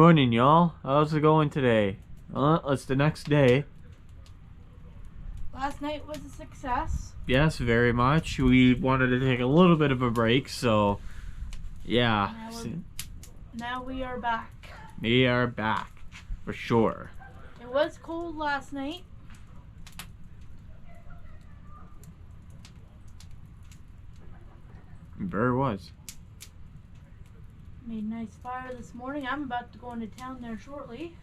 Morning, y'all. How's it going today? It's the next day. Last night was a success. Yes, very much. We wanted to take a little bit of a break, so yeah. Now we are back. We are back, for sure. It was cold last night. There was. Made a nice fire this morning. I'm about to go into town there shortly.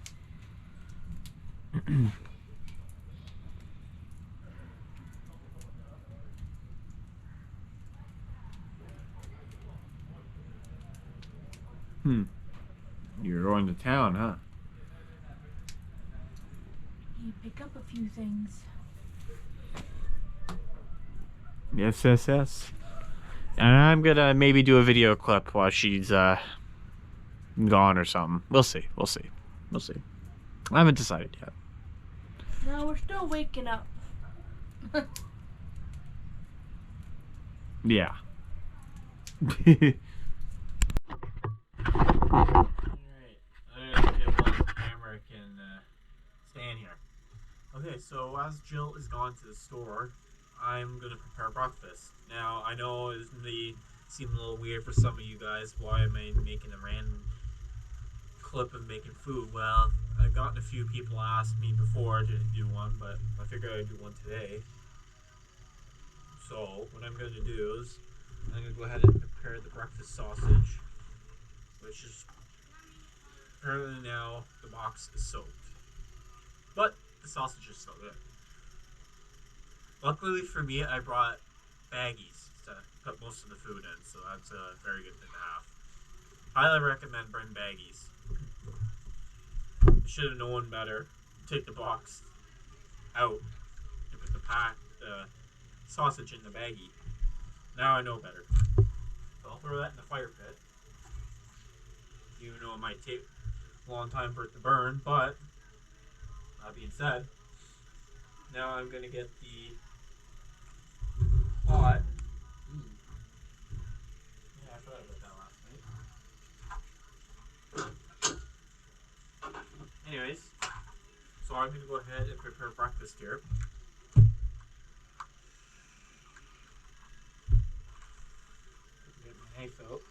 You're going to town, huh? You pick up a few things. Yes. And I'm gonna maybe do a video clip while she's gone or something. We'll see. I haven't decided yet. No, we're still waking up. Yeah. Alright, I'm gonna get once the camera can stand here. Okay, so as Jill is gone to the store, I'm gonna prepare breakfast. Now, I know it may seem a little weird for some of you guys. Why am I making a random clip of making food? Well, I've gotten a few people ask me before to do one, but I figured I'd do one today. So, what I'm gonna do is, I'm gonna go ahead and prepare the breakfast sausage, which is apparently now the box is soaked. But the sausage is still good. Luckily for me, I brought baggies to put most of the food in, so that's a very good thing to have. Highly recommend bring baggies. Should have known better. Take the box out and put the sausage in the baggie. Now I know better. So I'll throw that in the fire pit. Even though it might take a long time for it to burn, but that being said, now I'm gonna get the pot. Yeah, I forgot about that last night. Anyways, so I'm gonna go ahead and prepare breakfast here. Get my knife out.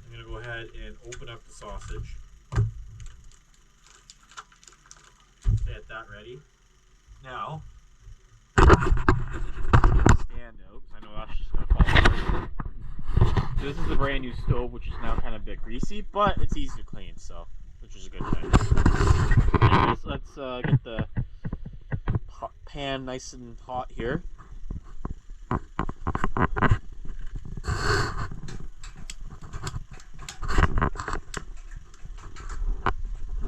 I'm gonna go ahead and open up the sausage. Get that ready. Now, stand out, because I know that's just gonna fall apart. This is a brand new stove, which is now kind of a bit greasy, but it's easy to clean, so which is a good thing. Anyways, let's get the pan nice and hot here.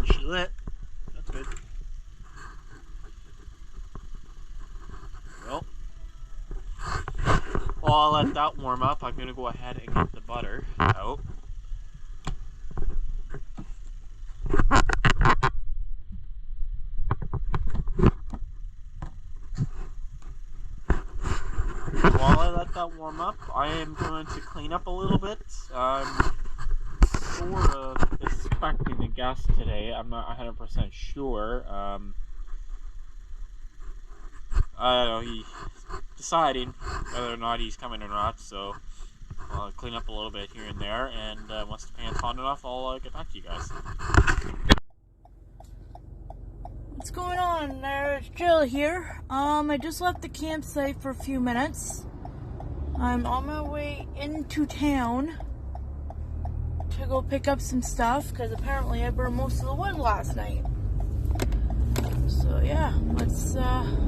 She lit. That's good. Well, while I let that warm up, I'm gonna go ahead and get the butter out. While I let that warm up, I am going to clean up a little bit. I'm sort of expecting a guest today. I'm not 100% sure. I don't know, he's deciding whether or not he's coming or not, so I'll clean up a little bit here and there, and once the pan's hot enough, I'll get back to you guys. What's going on? There's Jill here. I just left the campsite for a few minutes. I'm on my way into town to go pick up some stuff, because apparently I burned most of the wood last night. So yeah, let's I'm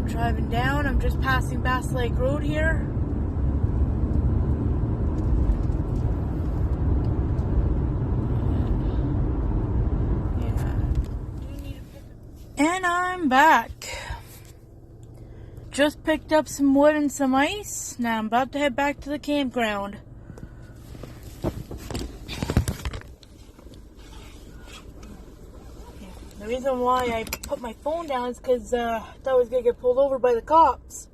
driving down. I'm just passing Bass Lake Road here. And I'm back. Just picked up some wood and some ice. Now I'm about to head back to the campground. The reason why I put my phone down is because I thought I was going to get pulled over by the cops.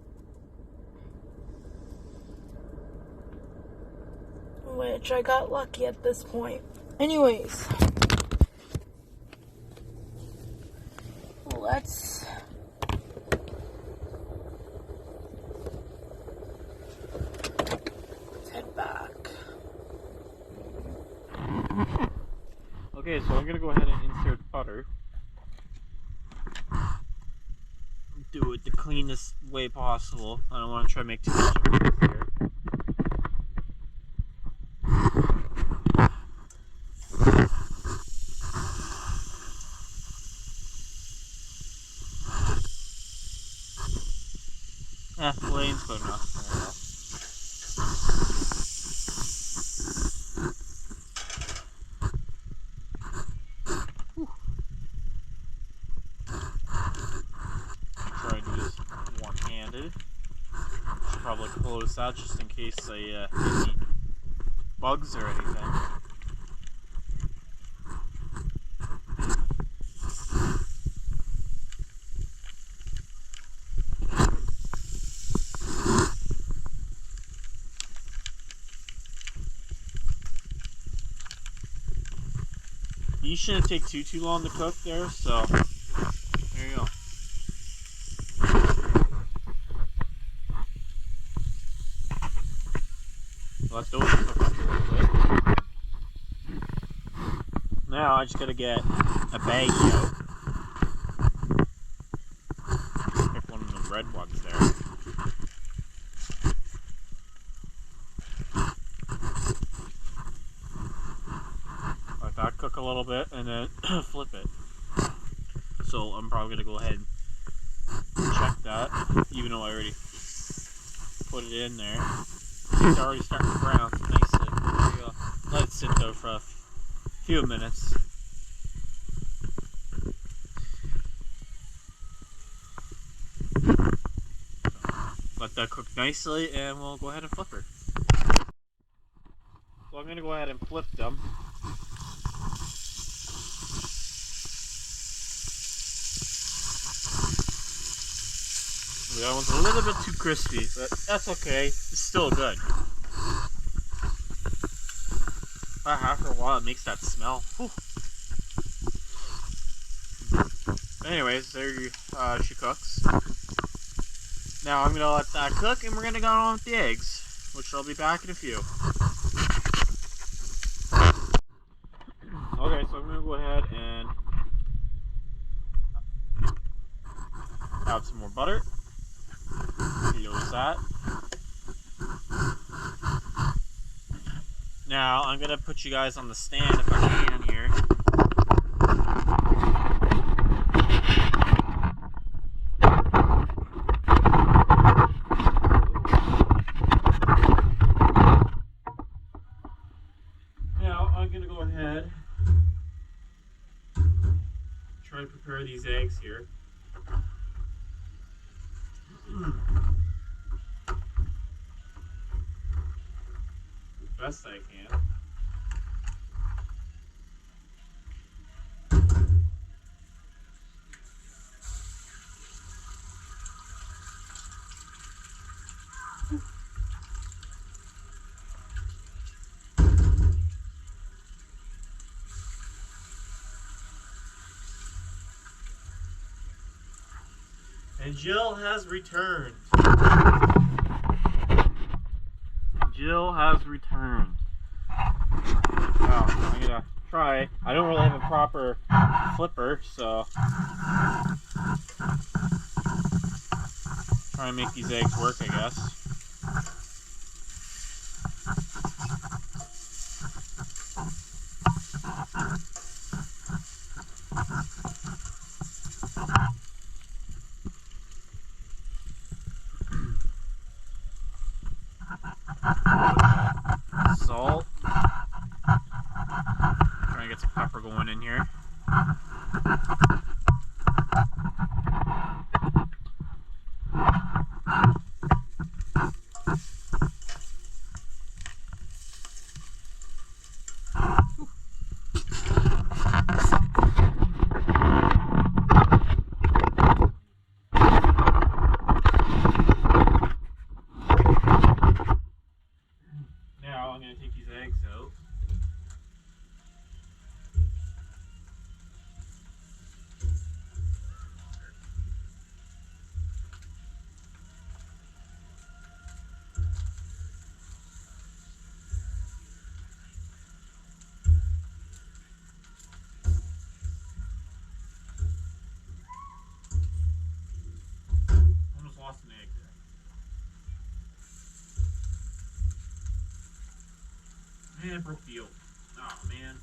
which I got lucky at this point. Anyways, let's head back. Okay, so I'm gonna go ahead and insert butter. Do it the cleanest way possible. I don't want to try to make too much of it here. Plain's good enough. Try and do this one-handed. Should probably close that just in case I hit any bugs or anything. These shouldn't take too long to cook there, so there you go. Let those cook up a little bit. Now I just gotta get a baggie out. Pick one of the red ones there. Let that cook a little bit and then flip it. So I'm probably gonna go ahead and check that, even though I already put it in there. It's already starting to brown nicely. There you go. Let it sit there for a few minutes. Let that cook nicely and we'll go ahead and flip her. So I'm going to go ahead and flip them. That one's a little bit too crispy, but that's okay. It's still good. But after a while, it makes that smell. Whew. Anyways, there she cooks. Now I'm gonna let that cook, and we're gonna go on with the eggs, which I'll be back in a few. Okay, so I'm gonna go ahead and add some more butter. Close that. Now I'm gonna put you guys on the stand if I can here. Now I'm gonna go ahead try to prepare these eggs here. Best I can. And Jill has returned. Jill has returned. Now, I'm gonna try. I don't really have a proper flipper, so try and make these eggs work, I guess. Salt. Try and get some pepper going in here. Now I'm gonna take these eggs out. Almost lost an egg there. Man, it broke the yolk. Oh man.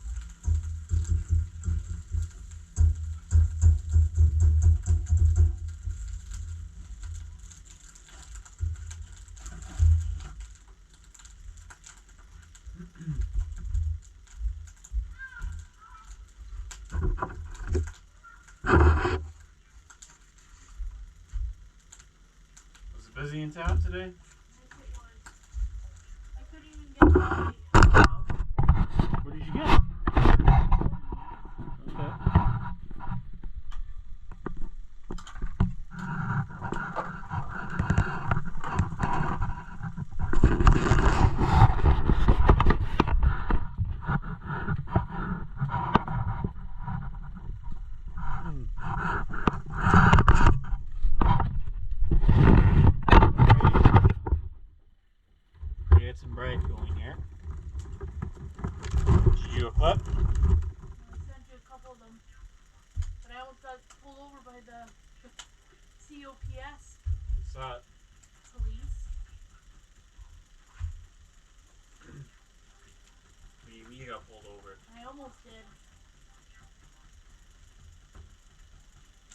Was it busy in town today? I couldn't even get coffee. What did you get? Okay. Get some bread going here. Did you do a clip? I sent you a couple of them. But I almost got pulled over by the COPS What's that? police. We got pulled over. I almost did.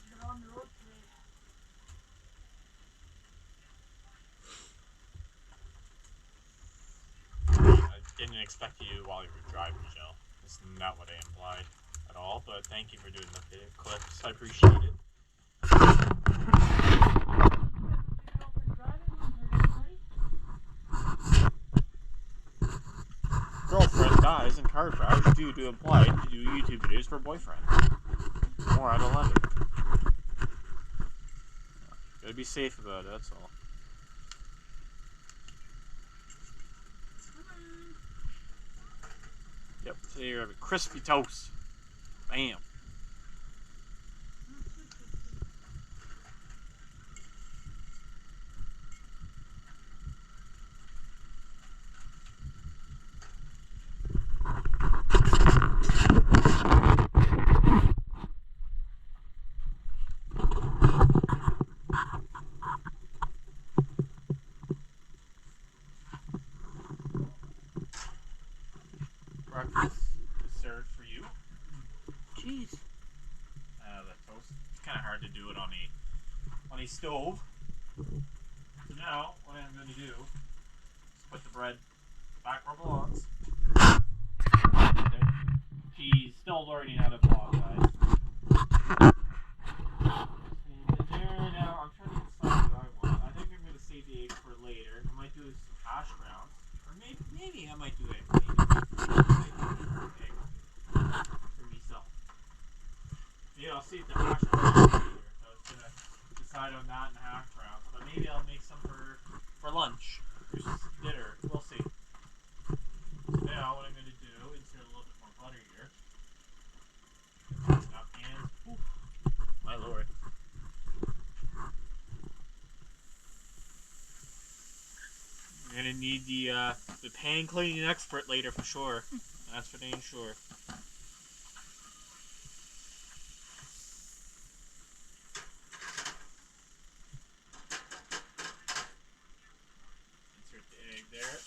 They're on the road today. I didn't expect you while you were driving, Jill. That's not what I implied at all, but thank you for doing the video clips. I appreciate it. Girlfriend dies in car crash due to implied to do YouTube videos for boyfriend. More out of London. Gotta be safe about it, that's all. Yep, today you're having crispy toast. Bam. Breakfast is served for you. Jeez. The toast. It's kind of hard to do it on a stove. So now, what I'm going to do is put the bread back where it belongs. She's still learning how to vlog, guys. And there now, I'm trying to decide what I want. I think I'm going to save the egg for later. I might do some hash browns. Or maybe I might do egg. For myself. Yeah, I'll save the hash browns later. So I was going to decide on that and hash browns. But maybe I'll make some for lunch. Or dinner. We'll see. So now what I'm going to do, insert a little bit more butter here. Got pans. Oof. My lord. We're gonna need the pan cleaning expert later for sure. That's for dang sure. Insert the egg there.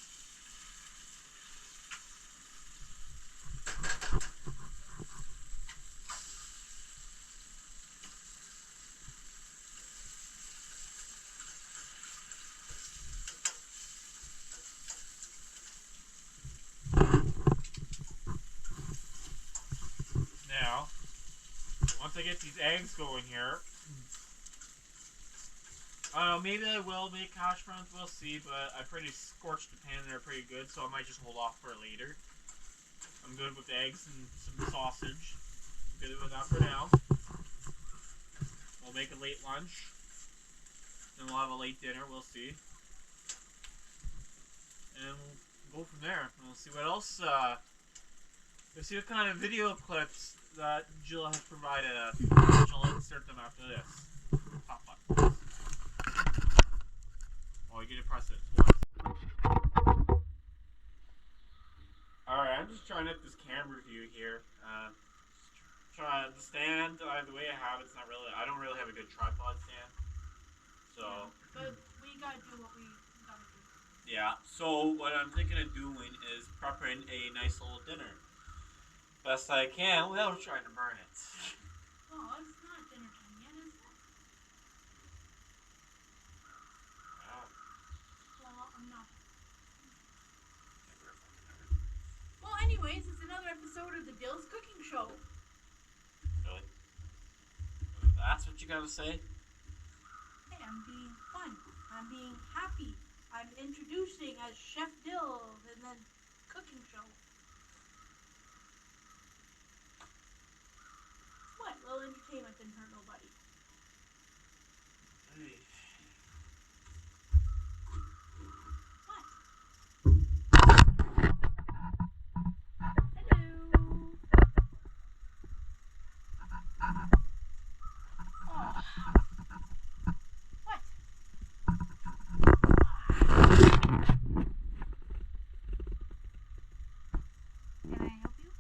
Now, once I get these eggs going here, I don't know, maybe I will make hash browns, we'll see, but I pretty scorched the pan there pretty good, so I might just hold off for later. I'm good with eggs and some sausage. I'm good with that for now. We'll make a late lunch. Then we'll have a late dinner, we'll see. And we'll go from there. we'll see what else. We'll see what kind of video clips that Jill has provided us. She'll insert them after this. Top button. Oh, you get to press it once. Alright, I'm just trying out this camera view here. Try the stand. The way I have it's not really. I don't really have a good tripod stand. So. But we gotta do what we gotta do. Yeah. So what I'm thinking of doing is prepping a nice little dinner, best I can, without trying to burn it. Oh, it's not dinner time yet, is it? Yeah. Well, I'm not. Well, anyways, it's another episode of the Dill's Cooking Show. Really? That's what you gotta say? Hey, I'm being fun. I'm being happy. I'm introducing as Chef Dill and then cooking show. What? Little entertainment didn't hurt nobody. Hey. What? Hello. Oh. What? Can I help you?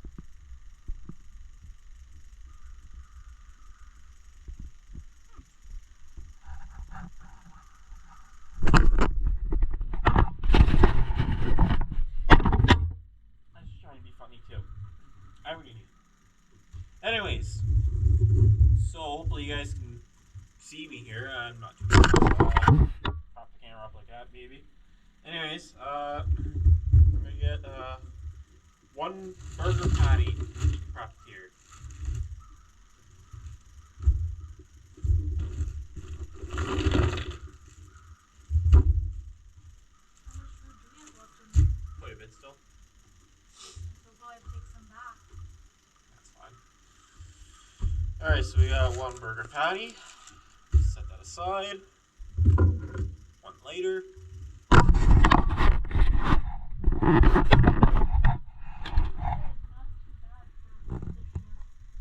I'm just trying to be funny too. I really do. Anyways, so hopefully you guys can see me here. I'm not too bad. Prop the camera up like that, maybe. Anyways, I'm gonna get one burger patty prepped here. How much food do we have left in there? Quite a bit still. We'll probably take some back. That's fine. Alright, so we got one burger patty. Set that aside. One later.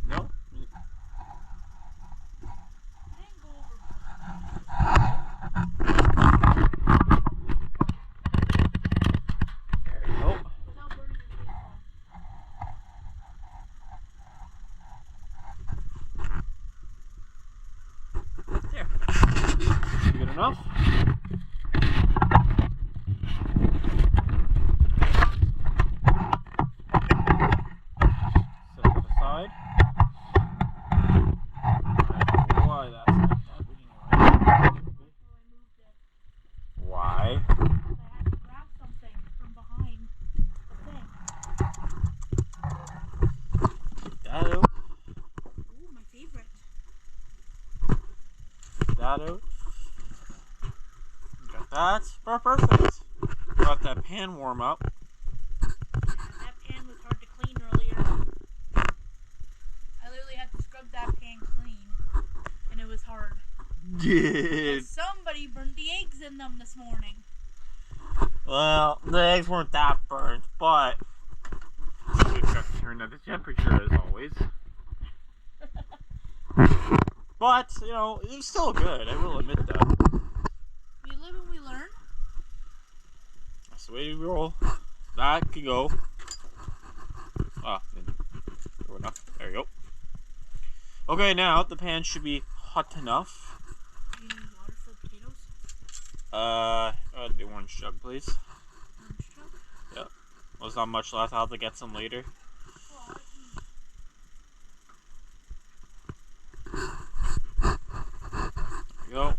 No? There you go. There. Good enough. Set it aside. I don't know why that's like that, but anyway. Why? I had to grab something from behind the thing. That out. Ooh, my favorite. That out. Got that. Perfect. Got that pan warm up. That pan was hard to clean earlier. I literally had to scrub that pan clean, and it was hard. Yeah. Somebody burned the eggs in them this morning. Well, the eggs weren't that burnt, but we got to turn up the temperature as always. But, you know, it was still good, I will admit that. We live and we learn. That's the way we roll. That could go. Ah, throw enough. There you go. Okay, now the pan should be hot enough. Do you need water for potatoes? The orange jug, please. Orange jug? Yep. Well, there's not much left. I'll have to get some later. Well, There you go.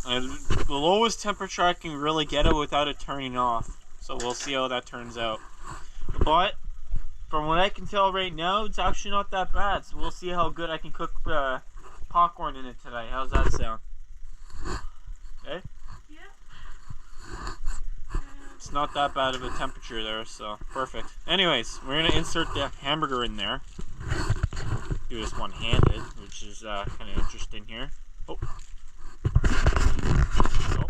And the lowest temperature I can really get it without it turning off. So we'll see how that turns out. But from what I can tell right now, it's actually not that bad. So we'll see how good I can cook popcorn in it today. How's that sound? Okay? yeah. It's not that bad of a temperature there, so perfect. Anyways, we're gonna insert the hamburger in there. Do this one-handed, which is kind of interesting here. Oh. Oh.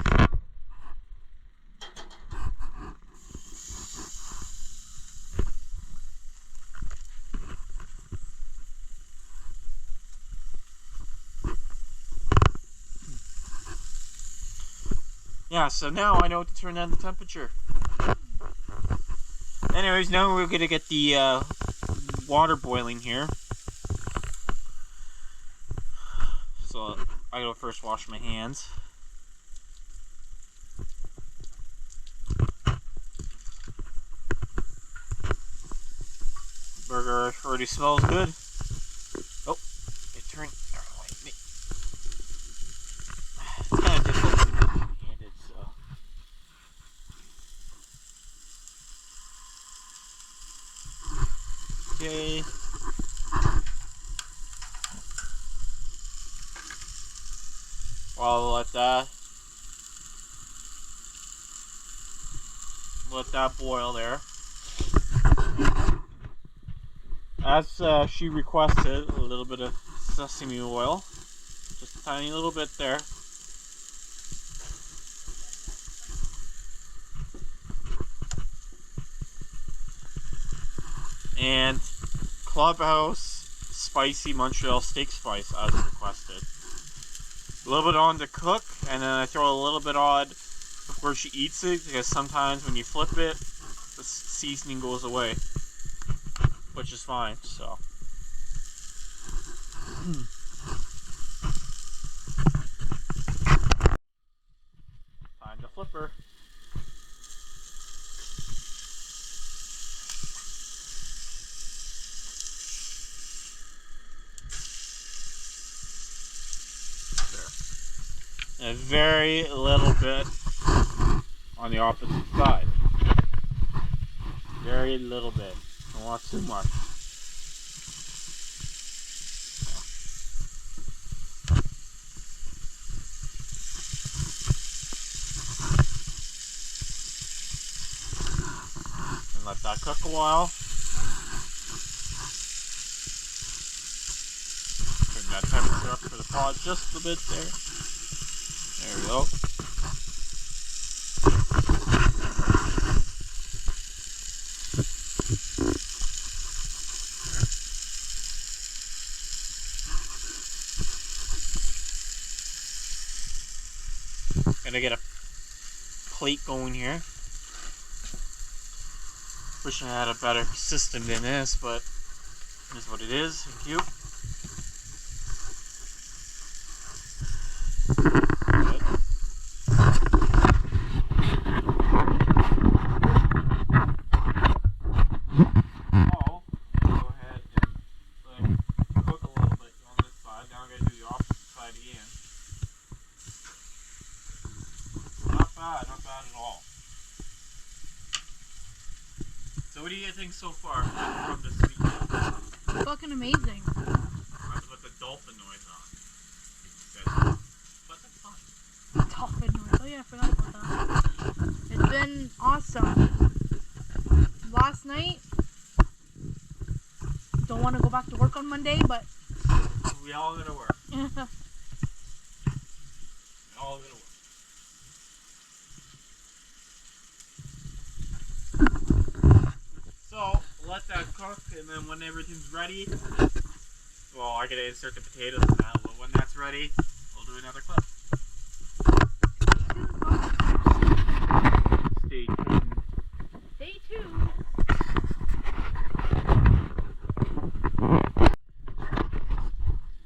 Yeah, so now I know what to turn down the temperature. Anyways, now we're gonna get the water boiling here. So I gotta first wash my hands. Burger already smells good. Oh, it turned. Oh, wait, it's kind of difficult to do one-handed, so. Okay. Well, I'll let that boil there. As she requested, a little bit of sesame oil, just a tiny little bit there. And Clubhouse Spicy Montreal Steak Spice as requested. A little bit on to cook, and then I throw a little bit on before she eats it, because sometimes when you flip it, the seasoning goes away, which is fine, so. Time to flip her. A very little bit on the opposite side. Very little bit. Don't want too much. And let that cook a while. Turn that temperature up for the pod just a bit there. There we go. Gonna get a plate going here. Wish I had a better system than this, but it is what it is. Thank you. Not bad at all. So what do you think so far from this weekend? Fucking amazing. That's with the dolphin noise on. But that's fine. Dolphin noise. Oh yeah, I forgot about that. It's been awesome. Last night, don't want to go back to work on Monday, but we all gonna work. We all gonna work. So, let that cook, and then when everything's ready, well, I gotta insert the potatoes now, but when that's ready, we'll do another clip. Stay tuned. Stay tuned.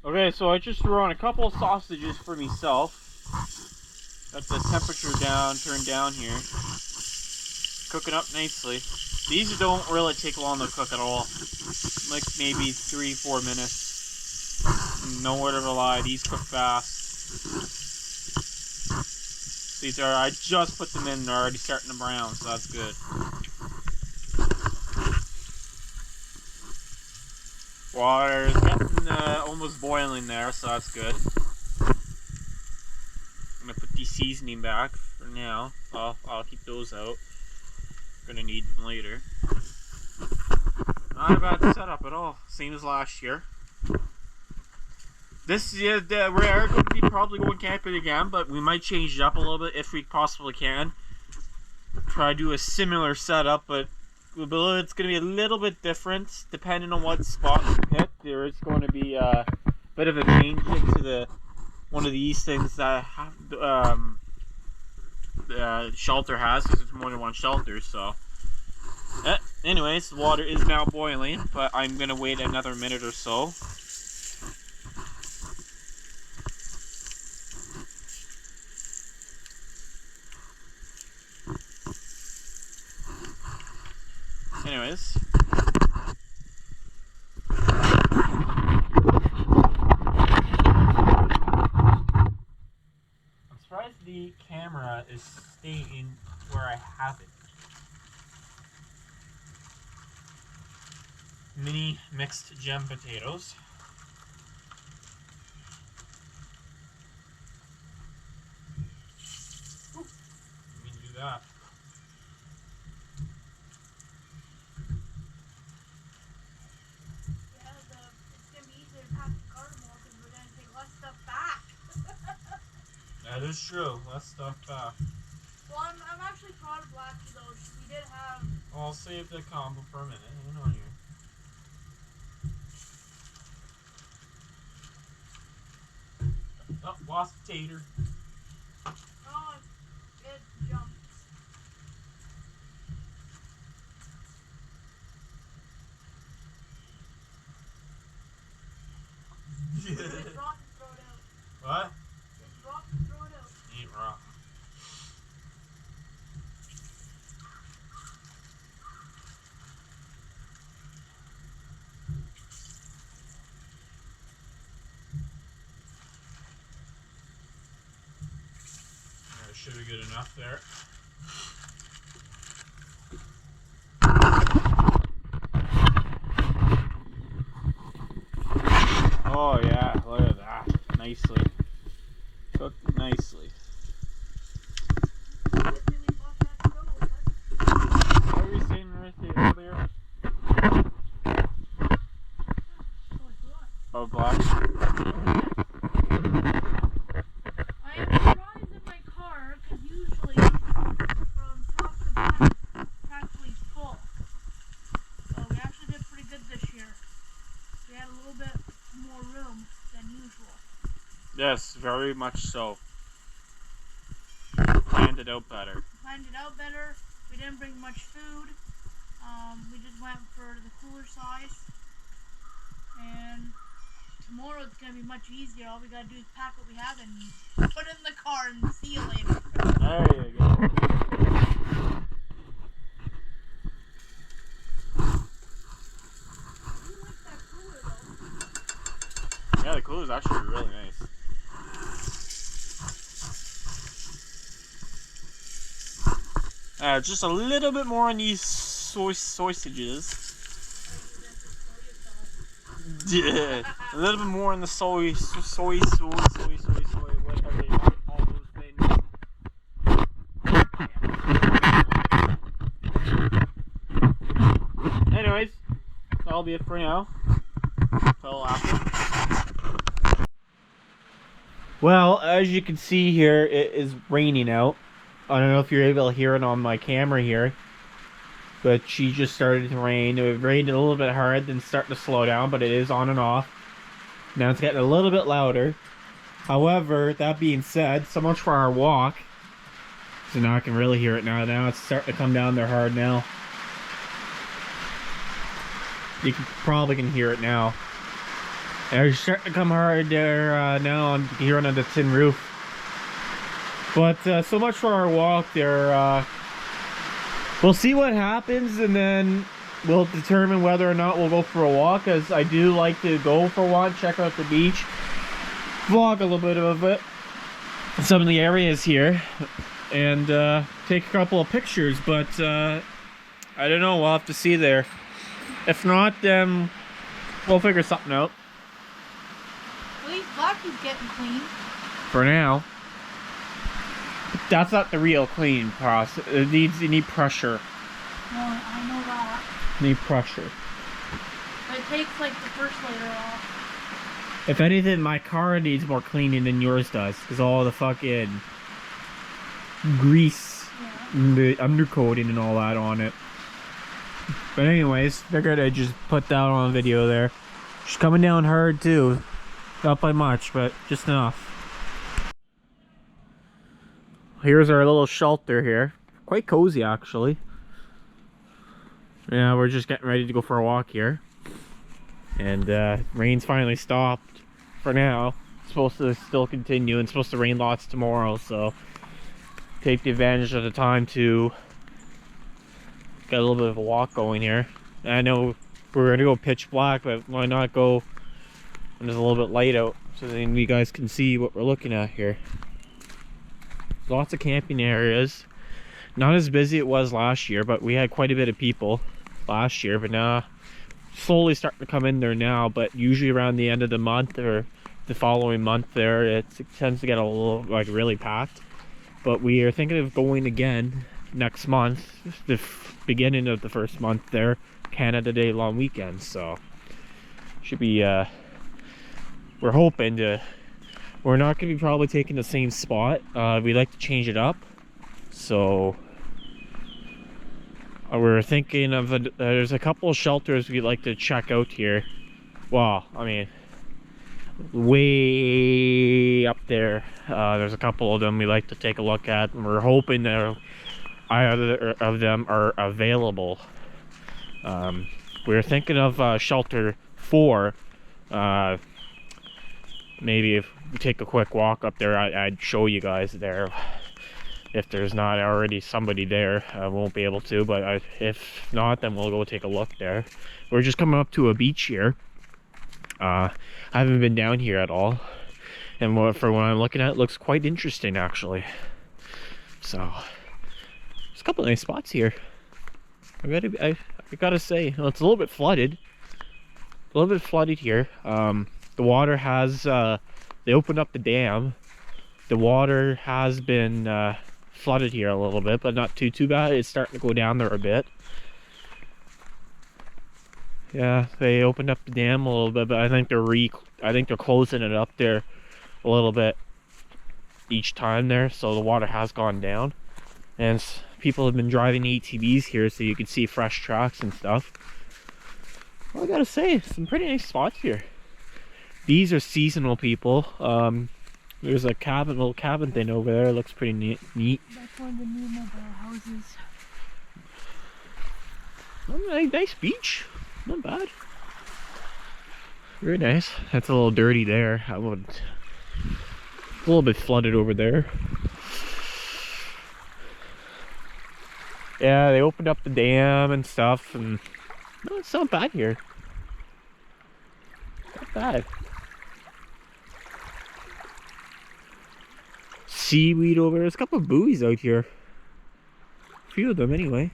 Okay, so I just threw on a couple of sausages for myself. Got the temperature turned down here. Cooking up nicely. These don't really take long to cook at all. Like maybe 3-4 minutes. No word of a lie, these cook fast. These are, I just put them in, they're already starting to brown, so that's good. Water's getting almost boiling there, so that's good. I'm gonna put the seasoning back for now. I'll keep those out. Gonna need them later. Not a bad setup at all. Same as last year. This is we are going to be probably going camping again, but we might change it up a little bit if we possibly can. Try to do a similar setup, but it's going to be a little bit different depending on what spot we pick. There is going to be a bit of a change into one of these things that the shelter has, because it's more than one shelter. So, anyways, the water is now boiling, but I'm going to wait another minute or so. Anyways, I'm surprised the camera is staying where I have it. Mini mixed gem potatoes. Ooh, let me do that. That is true. Less stuff back. Well, I'm actually proud of Blackie though. We did have. I'll save the combo for a minute. Hang on here. Oh, lost a tater. Oh, it jumped. It's rock and throw it out. What? It's rock and throw it out. Ain't rock. That should be good enough there. Oh yeah, look at that. Nicely. Cooked nicely. What were you saying right there earlier? Oh, black. I am surprised in my car because usually from top to bottom it's practically full. So we actually did pretty good this year. We had a little bit more room than usual. Yes, very much so. Planned it out better. We didn't bring much food. We just went for the cooler size. And tomorrow it's going to be much easier. All we got to do is pack what we have and put it in the car and see you later. There you go. Yeah, the cooler is actually really nice. Just a little bit more on these sausages. Yeah, a little bit more on the soy, whatever they call all those things. Anyways, that'll be it for now. Till after. Well, as you can see here, it is raining out. I don't know if you're able to hear it on my camera here, but she just started to rain. It rained a little bit hard, then starting to slow down, but it is on and off. Now it's getting a little bit louder. However, that being said, so much for our walk. So now I can really hear it now. Now it's starting to come down there hard now. You probably can hear it now. It's starting to come hard there now. I'm hearing on the tin roof. But so much for our walk there. We'll see what happens, and then we'll determine whether or not we'll go for a walk, as I do like to go for a walk, check out the beach, vlog a little bit of it, some of the areas here, and take a couple of pictures. But I don't know, we'll have to see there. If not, then we'll figure something out. At least Blackie's getting clean. For now. That's not the real clean process. You need pressure. Well, I know that. Need pressure. But it takes like the first layer off. If anything, my car needs more cleaning than yours does, because all the fucking grease, the undercoating and all that on it. But anyways, figured I'd just put that on video there. She's coming down hard too. Not by much, but just enough. Here's our little shelter here. Quite cozy actually. Yeah, we're just getting ready to go for a walk here. And rain's finally stopped for now. It's supposed to still continue, and it's supposed to rain lots tomorrow, so take the advantage of the time to get a little bit of a walk going here. And I know we're gonna go pitch black, but why not go when there's a little bit light out, so then you guys can see what we're looking at here. Lots of camping areas. Not as busy it was last year, but we had quite a bit of people last year, but now slowly starting to come in there now. But usually around the end of the month or the following month there, it tends to get a little like really packed. But we are thinking of going again next month, the beginning of the first month there, Canada Day long weekend. So should be we're hoping to, we're not going to be probably taking the same spot. We like to change it up, so we're thinking of there's a couple of shelters we'd like to check out here. Well, I mean, way up there, there's a couple of them we like to take a look at, and we're hoping that either of them are available. We're thinking of shelter 4. Maybe if we take a quick walk up there, I'd show you guys there. If there's not already somebody there, I won't be able to, but if not, then we'll go take a look there. We're just coming up to a beach here. I haven't been down here at all, and for what I'm looking at, it looks quite interesting actually. So there's a couple of nice spots here. I gotta say, well, it's a little bit flooded. Here. The water has they opened up the dam. The water has been flooded here a little bit, but not too bad. It's starting to go down there a bit. Yeah, they opened up the dam a little bit, but I think they're closing it up there a little bit each time there, so the water has gone down. And people have been driving ATVs here, so you can see fresh tracks and stuff. Well, I gotta say, some pretty nice spots here. These are seasonal people. There's a little cabin thing over there. It looks pretty neat. That's one of the new mobile houses. Oh, nice beach. Not bad. Very nice. That's a little dirty there. A little bit flooded over there. Yeah, they opened up the dam and stuff, and no, it's not bad here. Not bad. Seaweed over there. There's a couple of buoys out here. A few of them anyway.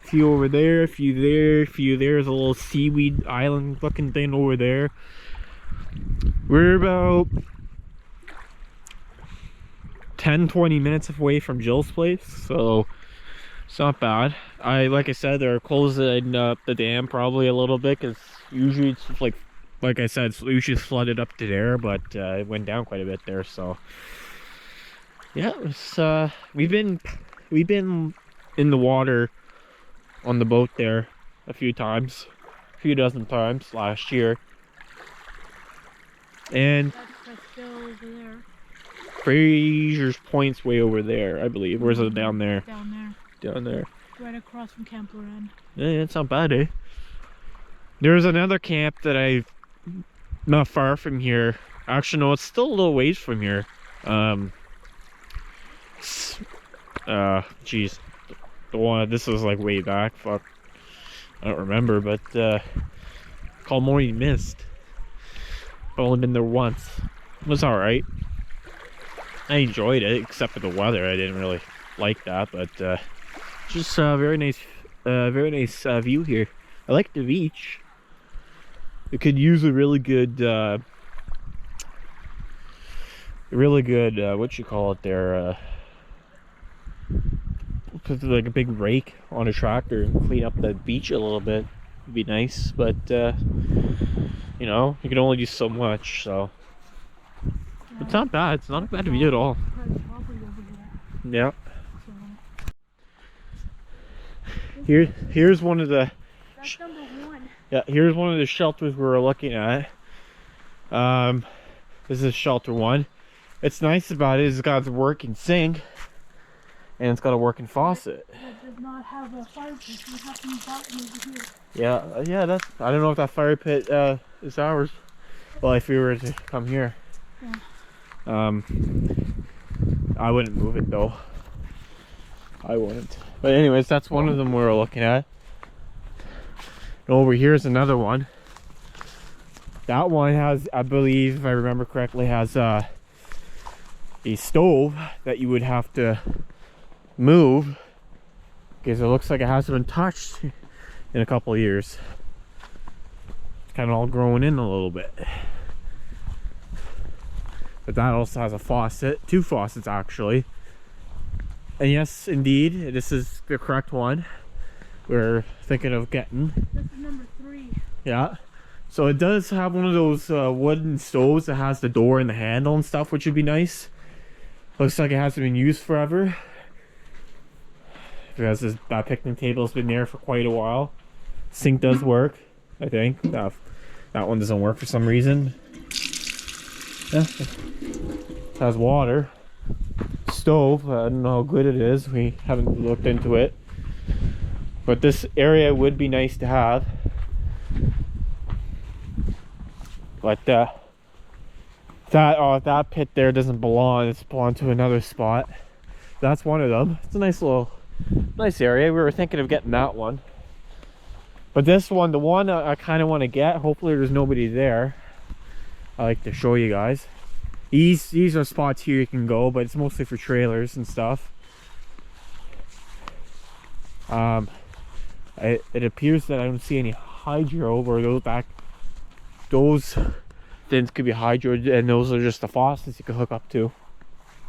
A few over there, a few there, a few there. There's a little seaweed island looking thing over there. We're about 10-20 minutes away from Jill's place, so it's not bad. Like I said, they're closing up the dam probably a little bit, because usually it's like I said, it's usually flooded up to there, but it went down quite a bit there. So yeah, it's we've been in the water on the boat there a few dozen times last year. And That's still over there. Fraser's Point's way over there, I believe. Where's it down there? Down there. Down there. Right across from Camp Loren. Yeah, it's not bad, eh? There's another camp that not far from here. Actually, no, it's still a little ways from here. Geez. The one, this was like way back. Fuck. I don't remember, but, called Morning Mist. I've only been there once. It was alright. I enjoyed it, except for the weather. I didn't really like that, but, just a very nice view here. I like the beach. It could use a really good, what you call it there, put like a big rake on a tractor and clean up the beach a little bit. It'd be nice, but you know, you can only do so much, so it's not bad. It's not a bad view at all. Yeah. Here's one of the. That's number 1. Yeah, here's one of the shelters we were looking at. This is shelter 1. It's nice about it is it's got a working sink and it's got a working faucet. It does not have a fire pit. You have to use that one over here. Yeah, yeah. That's. I don't know if that fire pit is ours. Well, if we were to come here, Yeah. I wouldn't move it though. I wouldn't. But anyways, that's one of them we were looking at. And over here is another one. That one has, I believe, if I remember correctly, has a stove that you would have to move because it looks like it hasn't been touched in a couple of years. It's kind of all growing in a little bit. But that also has a faucet, 2 faucets actually. And yes, indeed, this is the correct one we're thinking of getting. This is number 3. Yeah. So it does have one of those wooden stoves that has the door and the handle and stuff, which would be nice. Looks like it hasn't been used forever. Because this picnic table has been there for quite a while. Sink does work, I think. That one doesn't work for some reason. Yeah. It has water. Stove, I don't know how good it is. We haven't looked into it. But this area would be nice to have. But that pit there doesn't belong. It's belonged to another spot. That's one of them. It's a nice area. We were thinking of getting that one. But this one, the one I kind of want to get, hopefully there's nobody there. I like to show you guys. These are spots here you can go, but it's mostly for trailers and stuff. It appears that I don't see any hydro, or those things could be hydro, and those are just the faucets you can hook up to.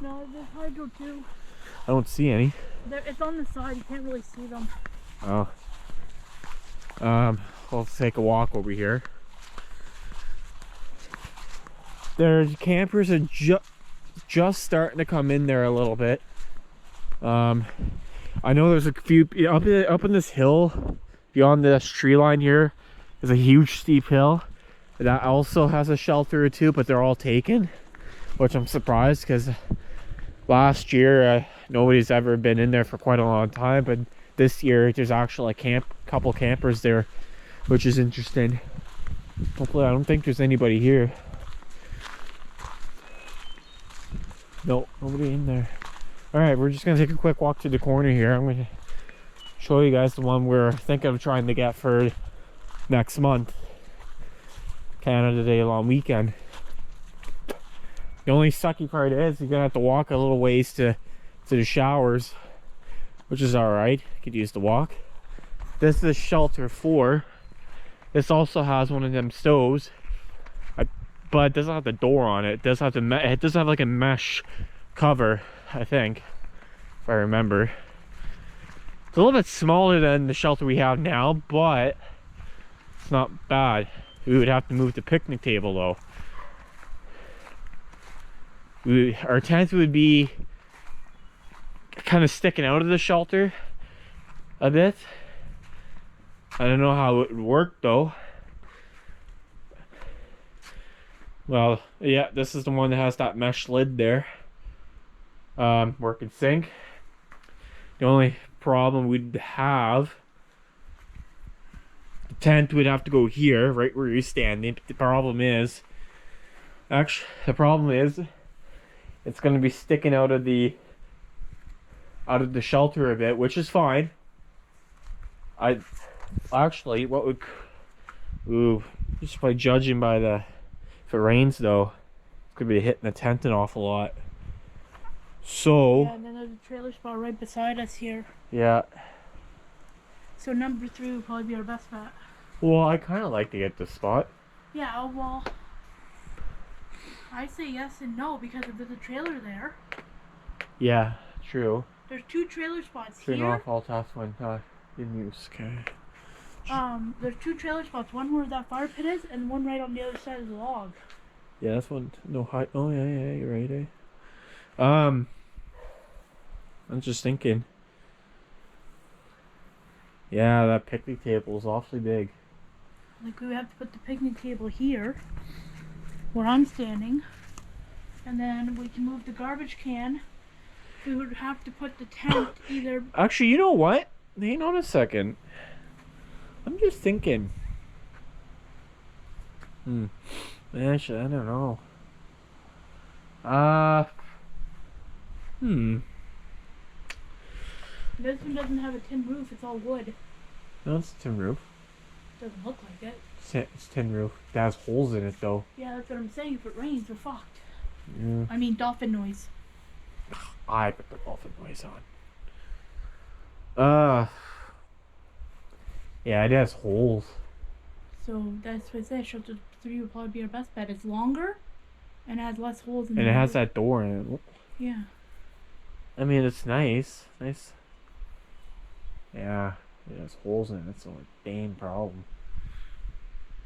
No, there's hydro too. I don't see any. It's on the side. You can't really see them. Oh. I'll take a walk over here. There's campers are just starting to come in there a little bit. I know there's a few up in this hill beyond this tree line here. There's a huge steep hill that also has a shelter or two, but they're all taken, which I'm surprised because last year nobody's ever been in there for quite a long time, but this year there's actually a couple campers there, which is interesting. Hopefully I don't think there's anybody here. No, nobody in there. Alright, we're just gonna take a quick walk to the corner here. I'm gonna show you guys the one we're thinking of trying to get for next month, Canada Day long weekend. The only sucky part is you're gonna have to walk a little ways to the showers, which is alright. You could use the walk. This is shelter 4. This also has one of them stoves, but it doesn't have the door on it. It does have like a mesh cover, I think, if I remember. It's a little bit smaller than the shelter we have now, but it's not bad. We would have to move the picnic table though. Our tent would be kind of sticking out of the shelter a bit. I don't know how it would work though. Well, yeah, this is the one that has that mesh lid there. Working sink. The only problem we'd have, the tent would have to go here, right where you're standing. But the problem is, it's going to be sticking out of the shelter a bit, which is fine. Just by judging by if it rains though, it's gonna be hitting the tent an awful lot. So yeah, and then there's a trailer spot right beside us here. Yeah. So number 3 would probably be our best bet. Well, I kind of like to get this spot. Yeah, well, I say yes and no because if there's a trailer there. Yeah, true. There's 2 trailer spots Turn here. off all tasks when in use. Okay. There's 2 trailer spots. One where that fire pit is, and one right on the other side of the log. Yeah, that's one. No height. Oh yeah, you're right. I'm just thinking. Yeah, that picnic table is awfully big. Like, we would have to put the picnic table here, where I'm standing, and then we can move the garbage can. We would have to put the tent either. Actually, you know what? Hang on a second. I'm just thinking. Actually, I don't know. This one doesn't have a tin roof, it's all wood. No, it's tin roof. Doesn't look like it. It's tin roof. It has holes in it though. Yeah, that's what I'm saying. If it rains, we're fucked. Yeah. I mean, dolphin noise. I put the dolphin noise on. Yeah, it has holes. So that's what I said. Shelter 3 would probably be our best bet. It's longer and has less holes in And the it has roof. that door in it. Yeah. I mean, it's nice. Nice. Yeah, it has holes in it. That's the only dang problem.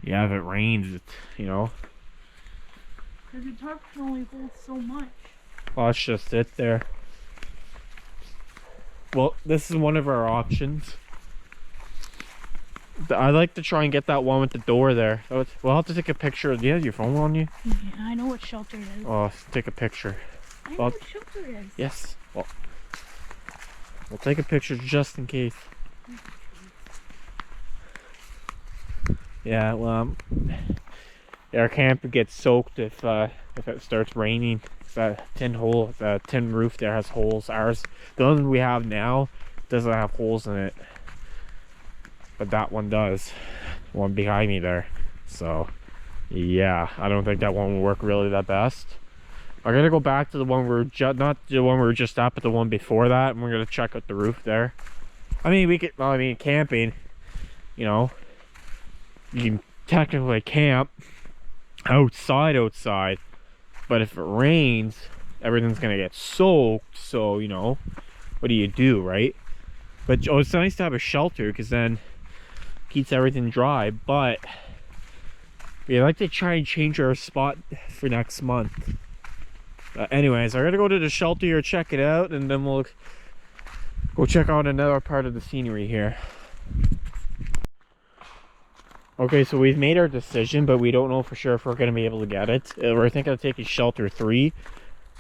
Yeah, if it rains, it's, you know. Because the tarp can only hold so much. Well, it's just sit there. Well, this is one of our options. I like to try and get that one with the door there. We'll have to take a picture. Do you have your phone on you? Yeah, I know what shelter is. Oh, take a picture. I know well, what shelter is. Yes. Well, we'll take a picture just in case. Yeah, well, our camp gets soaked if it starts raining. That the tin roof there has holes. Ours, the one we have now, doesn't have holes in it, but that one does. The one behind me there. So, yeah, I don't think that one will work really that best. I'm gonna go back to the one not the one we were just at, but the one before that, and we're gonna check out the roof there. I mean, camping, you know, you can technically camp outside, but if it rains, everything's gonna get soaked. So, you know, what do you do, right? But it's nice to have a shelter because then it keeps everything dry. But we like to try and change our spot for next month. Anyways, I'm gonna go to the shelter here, check it out, and then we'll go check out another part of the scenery here. Okay, so we've made our decision, but we don't know for sure if we're gonna be able to get it. We're thinking of taking shelter 3,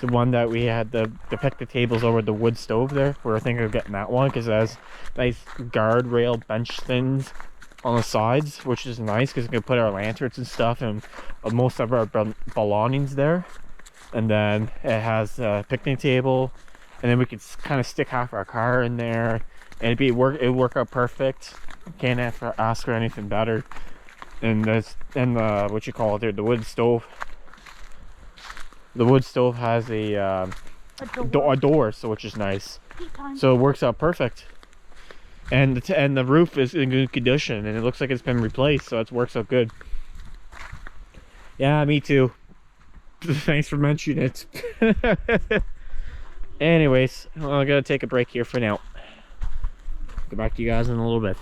the one that we had the picnic tables over the wood stove there. We're thinking of getting that one because it has nice guardrail bench things on the sides, which is nice because we can put our lanterns and stuff and most of our belongings there. And then it has a picnic table, and then we could kind of stick half our car in there, and it'd work out perfect. Can't ask for anything better. And the what you call it there, the wood stove. The wood stove has a door, so which is nice. So it works out perfect. And the roof is in good condition, and it looks like it's been replaced, so it works out good. Yeah, me too. Thanks for mentioning it. Anyways, well, I gotta take a break here for now. Get back to you guys in a little bit.